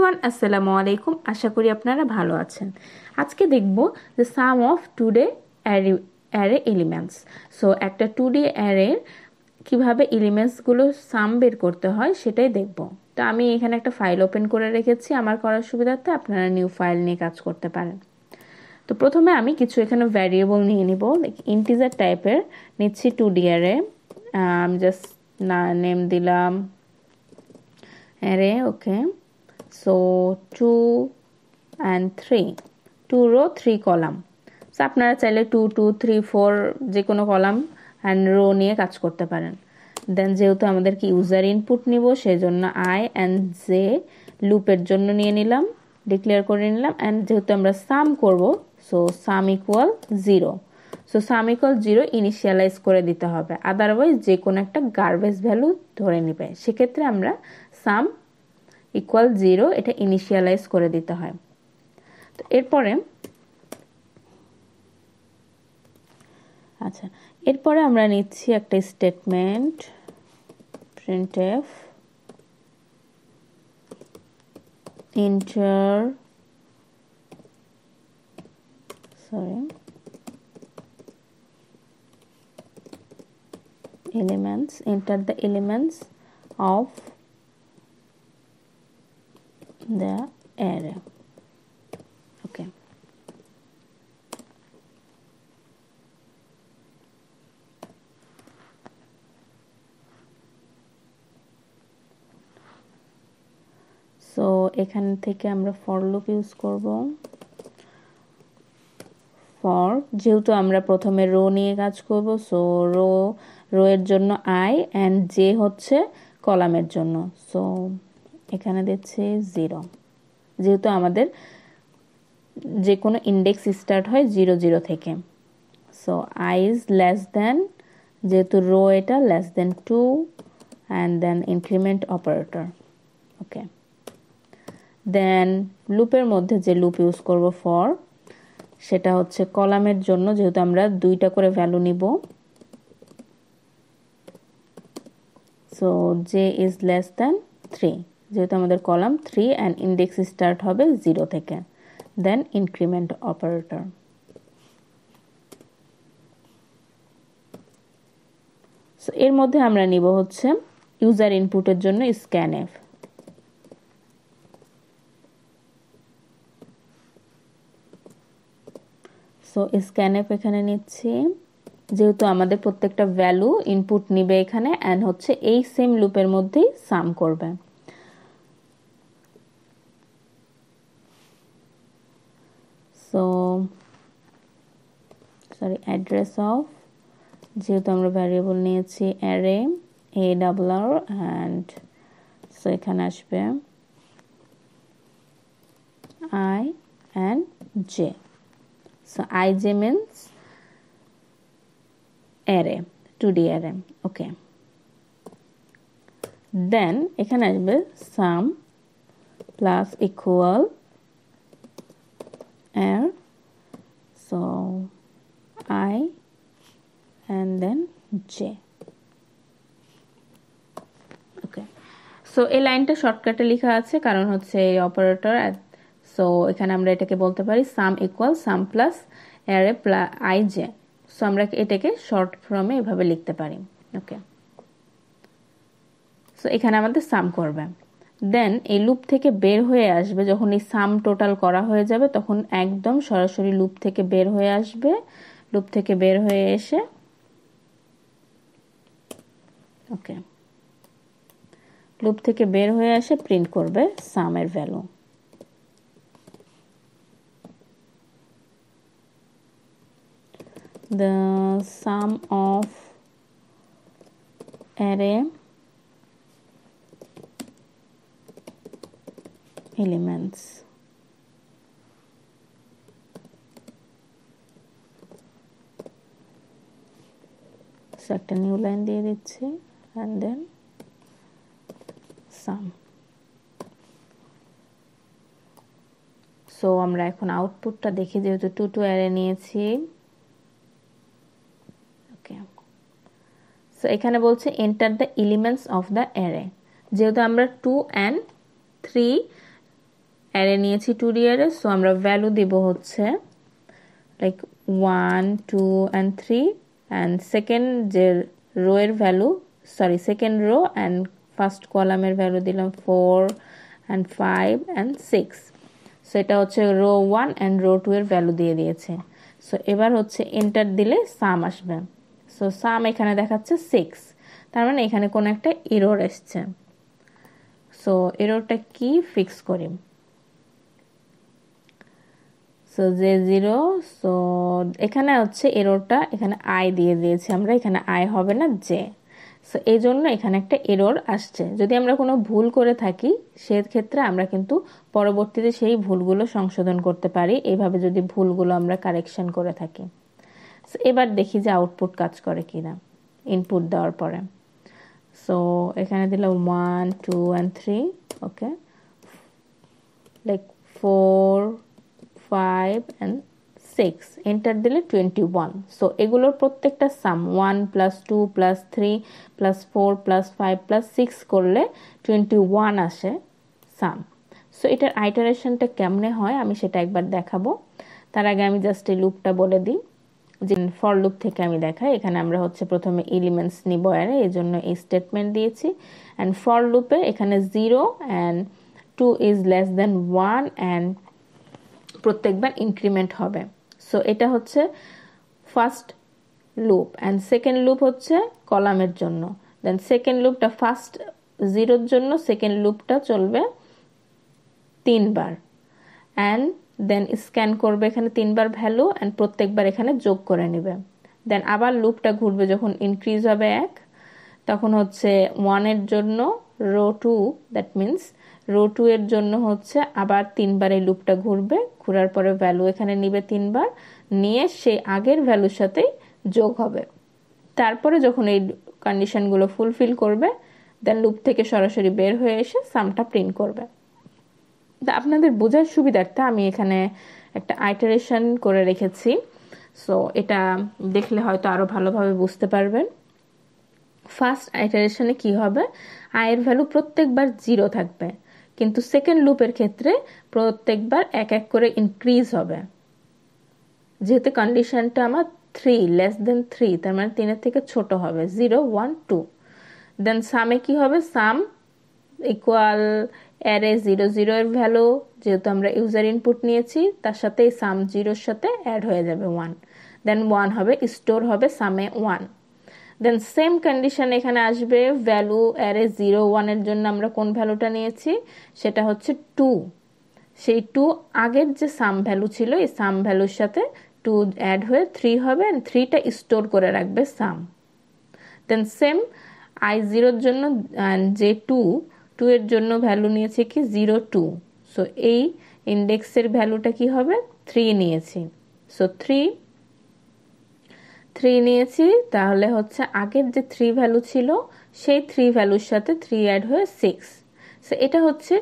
Everyone আসসালামু আলাইকুম। আশা করি আপনারা ভালো আছেন। আজকে দেখব যে sum of two D array elements. So একটা টুডে অ্যারে কিভাবে এলিমেন্টসগুলো সাম বের করতে হয় সেটাই দেখব। তো আমি এখানে একটা ফাইল ওপেন করে রেখেছি আমার করার সুবিধার্থে, আপনারা নিউ ফাইল নিয়ে কাজ করতে পারেন। তো প্রথমে আমি কিছু এখানে ভ্যারিয়েবল নিয়ে নিব, ইন্টিজার টাইপের নিচ্ছি টুডি অ্যারে। আমি জাস্ট নেম দিলাম array, okay. So 2 and 3, 2 row 3 column. So আপনারা চাইলে 2 2 3 4 যে কোনো কলাম and row নিয়ে কাজ করতে পারেন। দেন যেহেতু আমাদেরকে ইউজার ইনপুট নিব সেজন্য I and J লুপের জন্য নিয়ে নিলাম, ডিক্লেয়ার করে নিলাম। অ্যান্ড যেহেতু আমরা সাম করব, so sum equal 0। So sum equal 0 initialise করে দিতে হবে, আদারওয়াইজ যে কোনো একটা গার্বেজ ভ্যালু ধরে নেবে। সেক্ষেত্রে আমরা সাম ইকুয়াল 0 এটা ইনিশিয়ালাইজ করে দিতে হয়। তো এরপরে আমরা নিচ্ছি একটা statement printf enter the elements of the array. Okay. So এখান থেকে আমরা ফর লুপ ইউজ করব। ফর যেহেতু আমরা প্রথমে রো নিয়ে কাজ করব, সো রো এর জন্য I and J হচ্ছে কলামের জন্য। সো এখানে দিচ্ছি 0, যেহেতু আমাদের যে কোনো ইন্ডেক্স স্টার্ট হয় 0 0 থেকে। So I is less than, যেহেতু রো এটা less than 2 and then increment operator। ওকে। দেন লুপের মধ্যে যে লুপ ইউজ করব ফর, সেটা হচ্ছে কলামের জন্য, যেহেতু আমরা 2টা করে ভ্যালু নিব। So J is less than 3, যেহেতু আমাদের কলাম 3 and ইন্ডেক্স স্টার্ট হবে 0 থেকে। দেন ইনক্রিমেন্ট অপারেটর। সো এর মধ্যে আমরা নিব হচ্ছে ইউজার ইনপুটের জন্য scanf। সো scanf এখানে নিচ্ছি, যেহেতু আমাদের প্রত্যেকটা ভ্যালু ইনপুট নিবে এখানে এন্ড হচ্ছে এই সেম লুপের মধ্যেই সাম করবে। সো অ্যাড্রেস অফ, যেহেতু আমরা ভ্যারিয়েবল নিয়েছি অ্যারে ARR এন্ড সো এখানে আসবে I and J। So ij means array, 2D array, okay. Then এখানে আসবে sum plus equal air, so I and then J, okay. So এই লাইনটা শর্টকাটে লেখা আছে কারণ হচ্ছে এই অপারেটর। সো এখানে আমরা এটাকে বলতে পারি সাম ইকুয়াল সাম plus array plus ij। So আমরা এটাকে শর্ট ফর্মে এভাবে লিখতে পারি, ওকে। সো এখানে আমাদের সাম করবে। দেন এই লুপ থেকে বের হয়ে আসবে, যখন এই সাম টোটাল করা হয়ে যাবে তখন একদম সরাসরি লুপ থেকে বের হয়ে আসবে। লুপ থেকে বের হয়ে এসে, ওকে, লুপ থেকে বের হয়ে এসে প্রিন্ট করবে সামের value. The sum of array elements। So একটা নিউ লাইন দিয়ে দিচ্ছি and then sum। সো আমরা এখন আউটপুটটা দেখি, যেহেতু 2 2 অ্যারে নিয়েছি। সো এখানে বলছে enter the elements of the array, যেহেতু আমরা 2 and 3 অ্যারে নিয়েছি 2D অ্যারে, সো আমরা ভ্যালু দেব হচ্ছে লাইক 1 2 and 3 and সেকেন্ড যে রো এর value second rho and first কলামের ভ্যালু দিলাম 4 and 5 and 6। সো এটা হচ্ছে রো 1 and রো 2 এর ভ্যালু দিয়ে দিয়েছে। সো এবার হচ্ছে এন্টার দিলে সাম আসবে। সো সাম এখানে দেখাচ্ছে 6, তার মানে এখানে কোনো একটা এরর এসছে। সো এররটা কি ফিক্স করি। সো যে 0, সো এখানে হচ্ছে এররটা এখানে আই দিয়ে দিয়েছি আমরা, এখানে আই হবে না জে। সো এই জন্য এখানে একটা এরর আসছে। যদি আমরা কোনো ভুল করে থাকি সেক্ষেত্রে আমরা কিন্তু পরবর্তীতে সেই ভুলগুলো সংশোধন করতে পারি, এইভাবে যদি ভুলগুলো আমরা কারেকশন করে থাকি। সো এবার দেখি যে আউটপুট কাজ করে কিনা ইনপুট দেওয়ার পরে। সো এখানে দিলাম 1 2 and 3, okay, like 4 5 and 6, enter দিলে 21। সো এগুলোর প্রত্যেকটা সাম 1 + 2 + 3 + 4 + 5 + 6 করলে 21 আসে সাম। সো এটার আইটারেশনটা কেমনে হয় আমি সেটা একবার দেখাবো। তার আগে আমি জাস্ট এই লুপটা বলে দিই, যে ফর লুপ থেকে আমি দেখাই। এখানে আমরা হচ্ছে প্রথমে এলিমেন্টস নিব অ্যারে, এই জন্য এই স্টেটমেন্ট দিয়েছি। অ্যান্ড ফর লুপে এখানে 0 and 2 is less than 1 and প্রত্যেকবার ইনক্রিমেন্ট হবে। সো এটা হচ্ছে first loop and second loop হচ্ছে কলামের জন্য। দেন সেকেন্ড লুপটা ফার্স্ট 0-র জন্য সেকেন্ড লুপটা চলবে 3 বার অ্যান্ড দেন স্ক্যান করবে এখানে 3 বার ভ্যালু অ্যান্ড প্রত্যেকবার এখানে যোগ করে নেবে। দেন আবার লুপটা ঘুরবে, যখন ইনক্রিজ হবে 1 তখন হচ্ছে 1 এর জন্য রো 2, দ্যাট মিন্স রো 2 এর জন্য হচ্ছে আবার 3 বার এই লুপটা ঘুরবে, ঘোরার পরে ভ্যালু এখানে নিবে 3 বার, নিয়ে সেই আগের ভ্যালুর সাথে যোগ হবে। তারপরে যখন এই কন্ডিশনগুলো ফুলফিল করবে দেন লুপ থেকে সরাসরি বের হয়ে এসে সামটা প্রিন্ট করবে। আপনাদের বোঝার সুবিধার্থে আমি এখানে একটা আইটারেশন করে রেখেছি, সো এটা দেখলে হয়তো আরো ভালোভাবে বুঝতে পারবেন। ফার্স্ট আইটারেশনে কি হবে, আয়ের ভ্যালু প্রত্যেকবার 0 থাকবে, কিন্তু সেকেন্ড লুপের ক্ষেত্রে প্রত্যেকবার এক এক করে ইনক্রিজ হবে। যেহেতু কন্ডিশনটা আমার 3 less than 3, তার মানে 3 এর থেকে ছোট হবে, 0 1 2। দেন সামে কি হবে, সাম ইকুয়াল অ্যারে 0 0 এর ভ্যালু যেহেতু আমরা ইউজার ইনপুট নিয়েছি তার সাথে এই সাম 0-র সাথে অ্যাড হয়ে যাবে 1। দেন 1 হবে, স্টোর হবে সামে 1। দেন সেম কন্ডিশন এখানে আসবে, ভ্যালু অ্যারে 0 1 এর জন্য আমরা কোন ভ্যালুটা নিয়েছি সেটা হচ্ছে 2। সেই 2 আগের যে সাম ভ্যালু ছিল এই সাম ভ্যালুর সাথে 2 অ্যাড হয়ে 3 হবে এন্ড 3টা স্টোর করে রাখবে সাম। দেন সেম I 0-র জন্য যে 2 এর জন্য ভ্যালু নিয়েছে কি 0 2। সো এই ইন্ডেক্সের ভ্যালুটা কি হবে 3 নিয়েছি। সো 3 নিয়েছি, তাহলে হচ্ছে আগের যে 3 ভ্যালু ছিল সেই 3 ভ্যালুর সাথে 3 অ্যাড হয়ে 6। সো এটা হচ্ছে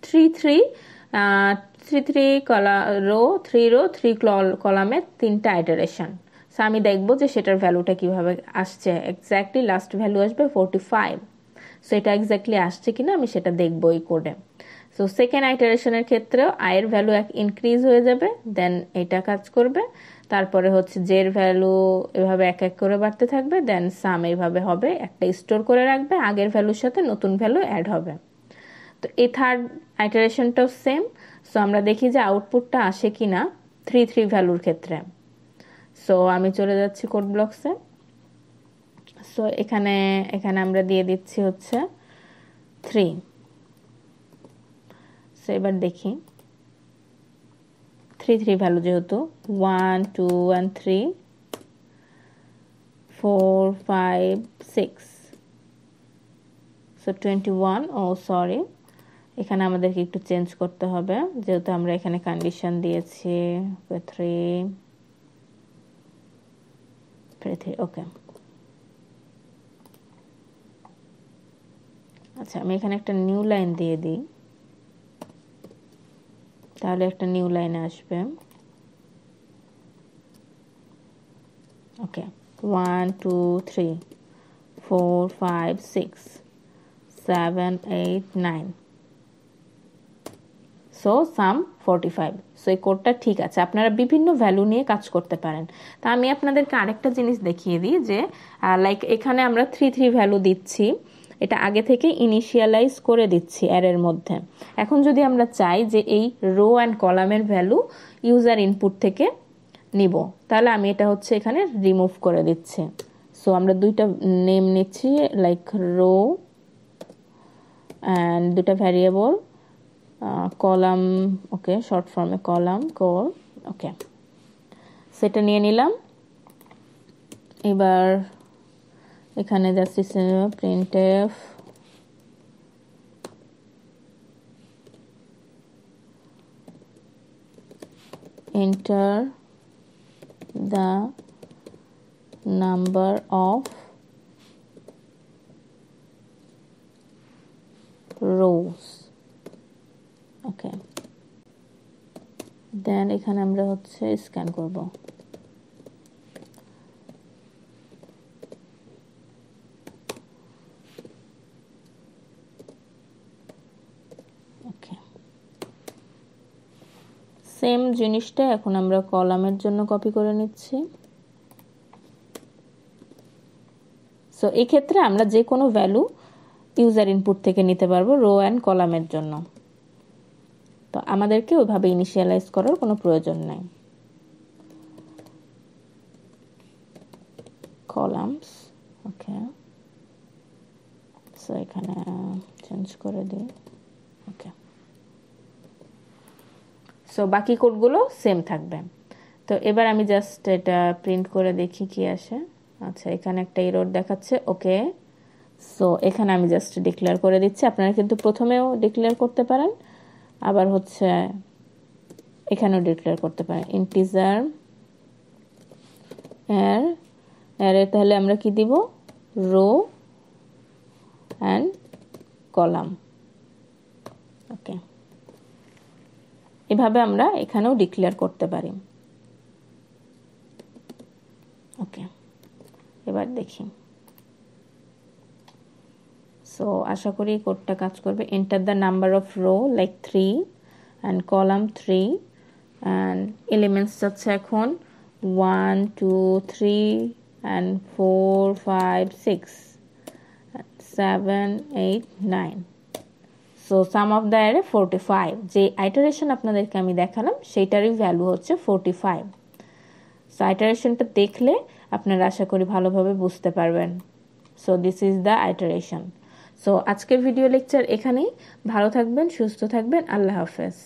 3 3 রো 3 কলামের 3টা আইটারেশন। সো আমি দেখবো যে সেটার ভ্যালুটা কিভাবে আসছে। এক্স্যাক্টলি লাস্ট ভ্যালু আসবে 45। সো এটা এক্স্যাক্টলি আসছে কিনা আমি সেটা দেখবো এই কোডে। সো সেকেন্ড আইটারেশনের ক্ষেত্রেও আয়ের ভ্যালু ইনক্রিজ হয়ে যাবে, দেন এটা কাজ করবে। তারপরে হচ্ছে জের ভ্যালু এভাবে এক এক করে বাড়তে থাকবে, দেন সাম এইভাবে হবে, একটা স্টোর করে রাখবে, আগের ভ্যালুর সাথে নতুন ভ্যালু অ্যাড হবে। তো এই থার্ড আইটারেশনটাও সেম। সো আমরা দেখি যে আউটপুটটা আসে কিনা 3 3 ভ্যালুর ক্ষেত্রে। সো আমি চলে যাচ্ছি কোড ব্লকসে। সো এখানে আমরা দিয়ে দিচ্ছি হচ্ছে 3। সো এবার দেখি 3 3 ভ্যালু যেহেতু 1 2 and 3 4 5 6। সো 21। ও সরি, এখানে আমাদেরকে একটু চেঞ্জ করতে হবে যেহেতু আমরা এখানে কন্ডিশন দিয়েছি 3 3। ওকে, আচ্ছা আমি এখানে একটা নিউ লাইন দিয়ে দিই, তাহলে একটা নিউ লাইন আসবে। ওকে, 1 2 3 4 5 6 7 8 9। সো সাম 45। সো এই কোডটা ঠিক আছে, আপনারা বিভিন্ন ভ্যালু নিয়ে কাজ করতে পারেন। তা আমি আপনাদেরকে আরেকটা জিনিস দেখিয়ে দিই যে লাইক এখানে আমরা 3 ভ্যালু দিচ্ছি, এটা আগে থেকে ইনিশিয়ালাইজ করে দিচ্ছি অ্যারের মধ্যে। এখন যদি আমরা চাই যে এই রো অ্যান্ড কলামের ভ্যালু ইউজার ইনপুট থেকে নিব, তাহলে আমি এটা হচ্ছে এখানে রিমুভ করে দিচ্ছি। সো আমরা দুইটা নেম নিচ্ছি, লাইক রো অ্যান্ড দুটা ভ্যারিয়েবল, কলাম, ওকে, শর্ট ফর্মে কলাম কল, ওকে, সেটা নিয়ে নিলাম। এবার এখানে just printf enter the number of rows, ওকে, দেন এখানে আমরা হচ্ছে স্ক্যান করব। ওকে, সেম জিনিসটা এখন আমরা কলামের জন্য কপি করে নিচ্ছি। সো এই ক্ষেত্রে আমরা যে কোনো ভ্যালু ইউজার ইনপুট থেকে নিতে পারবো রো অ্যান্ড কলামের জন্য, তো আমাদেরকে ওইভাবে ইনিশিয়ালাইজ করার কোনো প্রয়োজন নাই। কলামস, ওকে, সো এখানে চেঞ্জ করে দিই, ওকে। সো বাকি কোডগুলো সেম থাকবে। তো এবার আমি জাস্ট এটা প্রিন্ট করে দেখি কি আসে। আচ্ছা, এখানে একটা এরর দেখাচ্ছে, ওকে। সো এখানে আমি জাস্ট ডিক্লেয়ার করে দিচ্ছি, আপনারা কিন্তু প্রথমেও ডিক্লেয়ার করতে পারেন, আবার হচ্ছে এখানেও ডিক্লেয়ার করতে পারেন ইন্টিজার অ্যারে। তাহলে আমরা কি দিব, রো অ্যান্ড কলাম, ওকে। এভাবে আমরা এখানেও ডিক্লেয়ার করতে পারি, ওকে। এবার দেখি, সো আশা করি কোডটা কাজ করবে। Enter the number of rho like 3 and column 3 and elements যাচ্ছে এখন 1 2 3 and 4 5 6 7 8 9। So some of the array 45, যে আইটারেশন আপনাদেরকে আমি দেখালাম সেইটারই ভ্যালু হচ্ছে 45। সো আইটারেশনটা দেখলে আপনারা আশা করি ভালোভাবে বুঝতে পারবেন। So this is the iteration. So আজকের ভিডিও লেকচার এখানেই। ভালো থাকবেন, সুস্থ থাকবেন, আল্লাহ হাফেজ।